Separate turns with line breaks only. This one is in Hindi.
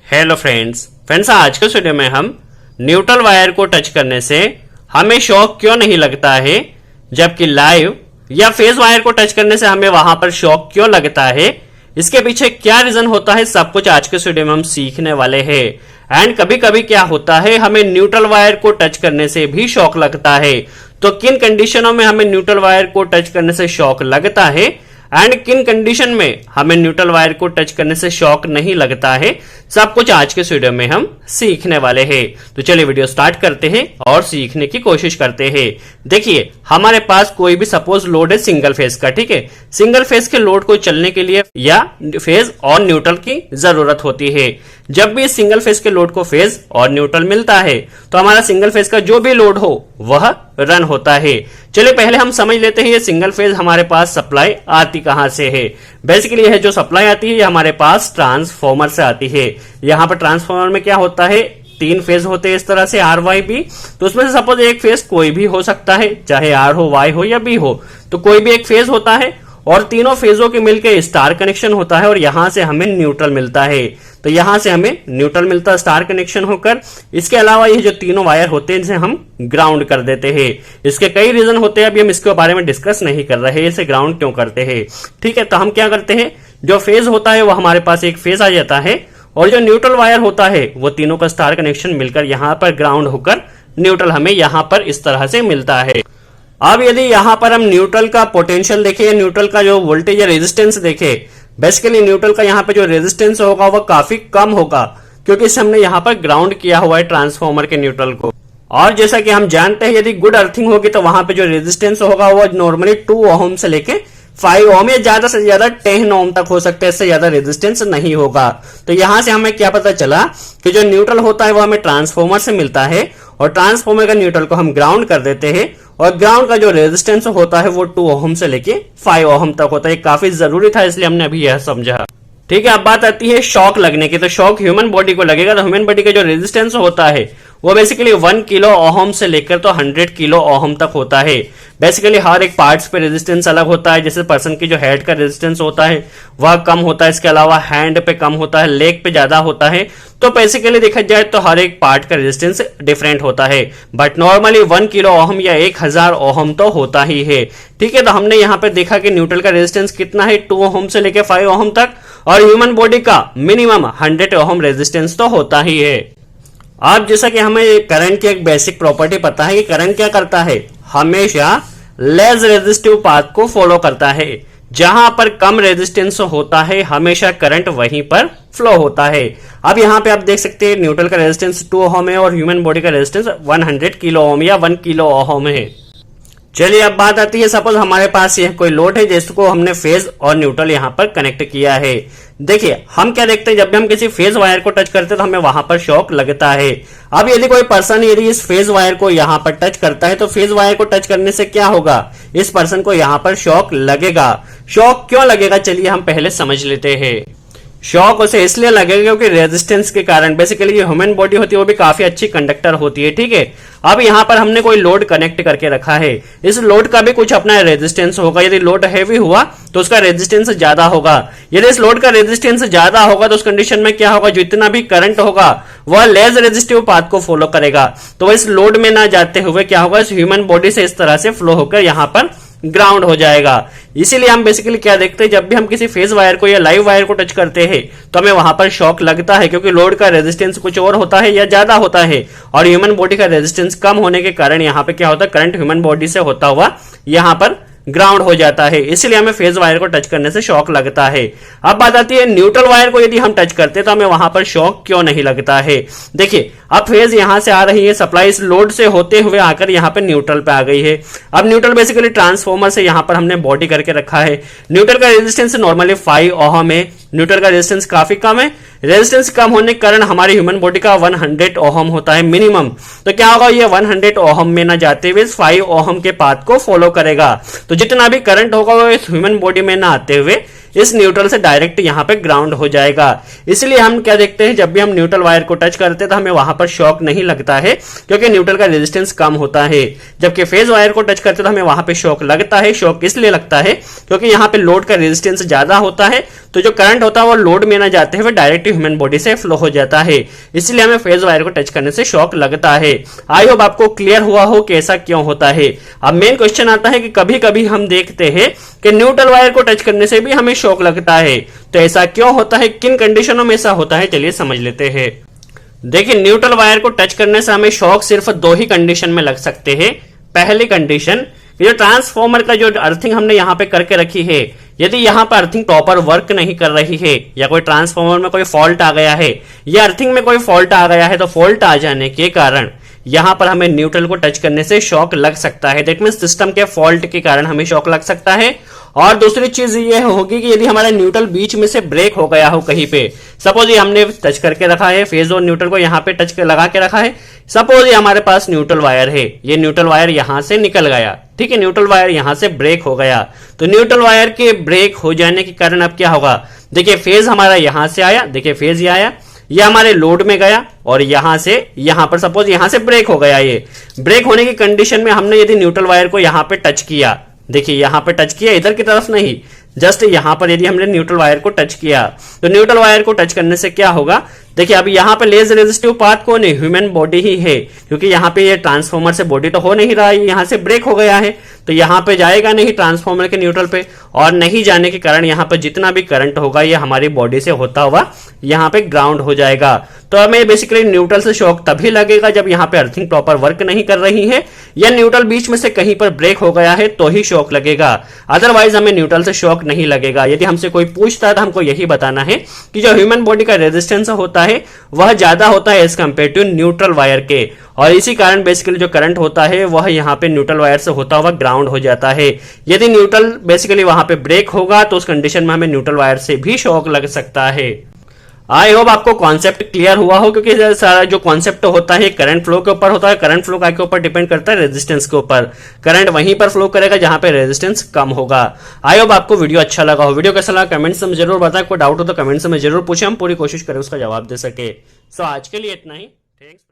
हेलो फ्रेंड्स आज के वीडियो में हम न्यूट्रल वायर को टच करने से हमें शॉक क्यों नहीं लगता है, जबकि लाइव या फेज वायर को टच करने से हमें वहां पर शॉक क्यों लगता है, इसके पीछे क्या रीजन होता है, सब कुछ आज के वीडियो में हम सीखने वाले हैं। एंड कभी कभी क्या होता है, हमें न्यूट्रल वायर को टच करने से भी शॉक लगता है। तो किन कंडीशनों में हमें न्यूट्रल वायर को टच करने से शॉक लगता है एंड किन कंडीशन में हमें न्यूट्रल वायर को टच करने से शॉक नहीं लगता है, सब कुछ आज के वीडियो में हम सीखने वाले हैं। तो चलिए वीडियो स्टार्ट करते हैं और सीखने की कोशिश करते हैं। देखिए, हमारे पास कोई भी सपोज लोड है सिंगल फेज का, ठीक है। सिंगल फेज के लोड को चलने के लिए या फेज और न्यूट्रल की जरूरत होती है। जब भी सिंगल फेज के लोड को फेज और न्यूट्रल मिलता है तो हमारा सिंगल फेज का जो भी लोड हो वह रन होता है। चलिए पहले हम समझ लेते हैं ये सिंगल फेज हमारे पास सप्लाई आती कहां से है। बेसिकली यह जो सप्लाई आती है ये हमारे पास ट्रांसफॉर्मर से आती है। यहाँ पर ट्रांसफॉर्मर में क्या होता है, 3 फेज होते हैं इस तरह से आर वाई बी। तो उसमें से सपोज एक फेज कोई भी हो सकता है, चाहे आर हो, वाई हो या बी हो, तो कोई भी एक फेज होता है और तीनों फेजों के मिलकर स्टार कनेक्शन होता है और यहां से हमें न्यूट्रल मिलता है। तो यहां से हमें न्यूट्रल मिलता है स्टार कनेक्शन होकर। इसके अलावा ये जो तीनों वायर होते हैं इसे हम ग्राउंड कर देते हैं। इसके कई रीजन होते हैं, अभी हम इसके बारे में डिस्कस नहीं कर रहे हैं, इसे ग्राउंड क्यों करते हैं, ठीक है। तो हम क्या करते हैं, जो फेज होता है वो हमारे पास एक फेज आ जाता है और जो न्यूट्रल वायर होता है वो तीनों का स्टार कनेक्शन मिलकर यहां पर ग्राउंड होकर न्यूट्रल हमें यहां पर इस तरह से मिलता है। अब यदि यहां पर हम न्यूट्रल का पोटेंशियल देखें या न्यूट्रल का जो वोल्टेज या रेजिस्टेंस देखें, बेसिकली न्यूट्रल का यहां पे जो रेजिस्टेंस होगा वह काफी कम होगा, क्योंकि इसे हमने यहां पर ग्राउंड किया हुआ है ट्रांसफॉर्मर के न्यूट्रल को। और जैसा कि हम जानते हैं यदि गुड अर्थिंग होगी तो वहां पे जो रेजिस्टेंस होगा वो नॉर्मली 2 ओम से लेके 5 ओम या ज्यादा से ज्यादा 10 ओम तक हो सकता है, इससे ज्यादा रेजिस्टेंस नहीं होगा। तो यहां से हमें क्या पता चला कि जो न्यूट्रल होता है वो हमें ट्रांसफॉर्मर से मिलता है और ट्रांसफॉर्मर का न्यूट्रल को हम ग्राउंड कर देते हैं और ग्राउंड का जो रेजिस्टेंस होता है वो 2 ओम से लेके 5 ओम तक होता है। काफी जरूरी था, इसलिए हमने अभी यह समझा, ठीक है। अब बात आती है शॉक लगने की। तो शॉक ह्यूमन बॉडी को लगेगा तो ह्यूमन बॉडी का जो रेजिस्टेंस होता है वो बेसिकली 1 किलो ओहम से लेकर तो 100 किलो ओहम तक होता है। बेसिकली हर एक पार्ट्स पे रेजिस्टेंस अलग होता है। जैसे पर्सन की जो हेड का रेजिस्टेंस होता है वह कम होता है, इसके अलावा हैंड पे कम होता है, लेग पे ज्यादा होता है। तो बेसिकली देखा जाए तो हर एक पार्ट का रेजिस्टेंस डिफरेंट होता है, बट नॉर्मली 1 किलो ओहम या 1000 ओहम तो होता ही है, ठीक है। तो हमने यहाँ पे देखा कि न्यूट्रल का रेजिस्टेंस कितना है, 2 ओहम से लेकर 5 ओहम तक, और ह्यूमन बॉडी का मिनिमम 100 ओहम रेजिस्टेंस तो होता ही है। अब जैसा कि हमें करंट की एक बेसिक प्रॉपर्टी पता है कि करंट क्या करता है, हमेशा लेस रेजिस्टिव पाथ को फॉलो करता है। जहां पर कम रेजिस्टेंस होता है हमेशा करंट वहीं पर फ्लो होता है। अब यहां पे आप देख सकते हैं न्यूट्रल का रेजिस्टेंस 2 ओहम है और ह्यूमन बॉडी का रेजिस्टेंस 100 किलो ओहम या 1 किलो ओहम है। चलिए अब बात आती है, सपोज हमारे पास यह कोई लोड है जिसको हमने फेज और न्यूट्रल यहां पर कनेक्ट किया है। देखिए हम क्या देखते हैं, जब भी हम किसी फेज वायर को टच करते हैं तो हमें वहां पर शॉक लगता है। अब यदि कोई पर्सन यदि इस फेज वायर को यहां पर टच करता है तो फेज वायर को टच करने से क्या होगा, इस पर्सन को यहां पर शॉक लगेगा। शॉक क्यों लगेगा, चलिए हम पहले समझ लेते हैं। शॉक उसे इसलिए लगेगा क्योंकि रेजिस्टेंस के कारण। बेसिकली ये ह्यूमन बॉडी होती है वो भी काफी अच्छी कंडक्टर होती है, ठीक है। अब यहां पर हमने कोई लोड कनेक्ट करके रखा है, इस लोड का भी कुछ अपना रेजिस्टेंस होगा। यदि लोड हैवी हुआ तो उसका रेजिस्टेंस ज्यादा होगा। यदि इस लोड का रेजिस्टेंस ज्यादा होगा तो उस कंडीशन में क्या होगा, जितना भी करंट होगा वह लेस रेजिस्टिव पाथ को फॉलो करेगा। तो इस लोड में ना जाते हुए क्या होगा, इस ह्यूमन बॉडी से इस तरह से फ्लो होकर यहां पर ग्राउंड हो जाएगा। इसीलिए हम बेसिकली क्या देखते हैं, जब भी हम किसी फेज वायर को या लाइव वायर को टच करते हैं तो हमें वहां पर शॉक लगता है, क्योंकि लोड का रेजिस्टेंस कुछ और होता है या ज्यादा होता है और ह्यूमन बॉडी का रेजिस्टेंस कम होने के कारण यहाँ पे क्या होता है, करंट ह्यूमन बॉडी से होता हुआ यहाँ पर ग्राउंड हो जाता है। इसलिए हमें फेज वायर को टच करने से शॉक लगता है। अब बात आती है न्यूट्रल वायर को यदि हम टच करते हैं तो हमें वहां पर शॉक क्यों नहीं लगता है। देखिए अब फेज यहां से आ रही है, सप्लाई इस लोड से होते हुए आकर यहां पे न्यूट्रल पे आ गई है। अब न्यूट्रल बेसिकली ट्रांसफॉर्मर से यहां पर हमने बॉडी करके रखा है। न्यूट्रल का रेजिस्टेंस नॉर्मली 5 ओहम है, न्यूट्रल का रेजिस्टेंस काफी कम है। रेजिस्टेंस कम होने के कारण हमारे ह्यूमन बॉडी का 100 ओहम होता है मिनिमम। तो क्या होगा, ये 100 ओहम में ना जाते हुए 5 ओहम के पाथ को फॉलो करेगा। तो जितना भी करंट होगा वो इस ह्यूमन बॉडी में ना आते हुए इस न्यूट्रल से डायरेक्ट यहां पे ग्राउंड हो जाएगा। इसलिए हम क्या देखते हैं, जब भी हम न्यूट्रल वायर को टच करते हैं तो हमें वहां पर शॉक नहीं लगता है, क्योंकि न्यूट्रल का रेजिस्टेंस कम होता है। जबकि फेज वायर को टच करते हैं तो हमें वहां पे शॉक लगता है। शॉक इसलिए लगता है क्योंकि यहाँ पे लोड का रेजिस्टेंस ज्यादा होता है, तो जो करंट होता है वो लोड में ना जाते हुए डायरेक्ट डायरेक्ट ह्यूमन बॉडी से फ्लो हो जाता है, इसलिए हमें फेज वायर को टच करने से शॉक लगता है। आई होप आपको क्लियर हुआ हो कि ऐसा क्यों होता है। अब मेन क्वेश्चन आता है कि कभी कभी हम देखते हैं कि न्यूट्रल वायर को टच करने से भी हमें शॉक लगता है, तो ऐसा क्यों होता है, किन कंडीशनों में ऐसा होता है, चलिए समझ लेते हैं। देखिए, न्यूट्रल वायर को टच करने से हमें शॉक सिर्फ दो ही कंडीशन में लग सकते हैं। पहली कंडीशन, जो ट्रांसफॉर्मर का जो अर्थिंग हमने यहाँ पे करके रखी है, यदि यहाँ पर अर्थिंग प्रॉपर वर्क नहीं कर रही है या कोई ट्रांसफॉर्मर में कोई फॉल्ट आ गया है या अर्थिंग में कोई फॉल्ट आ गया है, तो फॉल्ट आ जाने के कारण यहां पर हमें न्यूट्रल को टच करने से शॉक लग सकता है। दैट मींस सिस्टम के फॉल्ट के कारण हमें शॉक लग सकता है। और दूसरी चीज ये होगी कि यदि हमारा न्यूट्रल बीच में से ब्रेक हो गया हो कहीं पे, सपोज ये हमने टच करके रखा है, फेज और न्यूट्रल को यहाँ पे टच कर लगा के रखा है, सपोज ये हमारे पास न्यूट्रल वायर है, ये न्यूट्रल वायर यहां से निकल गया, ठीक है, न्यूट्रल वायर यहां से ब्रेक हो गया, तो न्यूट्रल वायर के ब्रेक हो जाने के कारण अब क्या होगा, देखिए फेज हमारा यहां से आया, देखिए फेज ये आया, ये हमारे लोड में गया और यहां से यहां पर सपोज यहां से ब्रेक हो गया। ये ब्रेक होने की कंडीशन में हमने यदि न्यूट्रल वायर को यहां पे टच किया, देखिए यहां पे टच किया, इधर की तरफ नहीं, जस्ट यहां पर यदि हमने न्यूट्रल वायर को टच किया, तो न्यूट्रल वायर को टच करने से क्या होगा, देखिए अभी यहां पे लेस रेजिस्टिव पार्ट कौन है, ह्यूमन बॉडी ही है, क्योंकि यहां पे ये ट्रांसफॉर्मर से बॉडी तो हो नहीं रहा है, यहां से ब्रेक हो गया है, तो यहां पे जाएगा नहीं ट्रांसफॉर्मर के न्यूट्रल पे, और नहीं जाने के कारण यहां पर जितना भी करंट होगा ये हमारी बॉडी से होता हुआ यहां पे ग्राउंड हो जाएगा। तो हमें बेसिकली न्यूट्रल से शॉक तभी लगेगा जब यहां पे अर्थिंग प्रॉपर वर्क नहीं कर रही है या न्यूट्रल बीच में से कहीं पर ब्रेक हो गया है, तो ही शॉक लगेगा, अदरवाइज हमें न्यूट्रल से शॉक नहीं लगेगा। यदि हमसे कोई पूछता है तो हमको यही बताना है कि जो ह्यूमन बॉडी का रेजिस्टेंस होता है वह ज्यादा होता है as compare to neutral wire के, और इसी कारण बेसिकली जो करंट होता है वह यहाँ पे न्यूट्रल वायर से होता हुआ ग्राउंड हो जाता है। यदि न्यूट्रल बेसिकली वहां पे ब्रेक होगा तो उस कंडीशन में हमें न्यूट्रल वायर से भी शॉक लग सकता है। आई होप आपको कॉन्सेप्ट क्लियर हुआ हो, क्योंकि सारा जो कॉन्सेप्ट होता है करंट फ्लो के ऊपर होता है, करंट फ्लो के ऊपर डिपेंड करता है रेजिस्टेंस के ऊपर, करंट वहीं पर फ्लो करेगा जहां पे रेजिस्टेंस कम होगा। आई होप आपको वीडियो अच्छा लगा हो। वीडियो कैसा लगा कमेंट्स में जरूर बताएं, कोई डाउट हो तो कमेंट्स में जरूर पूछे, हम पूरी कोशिश करें उसका जवाब दे सके। सो आज के लिए इतना ही, थैंक्स।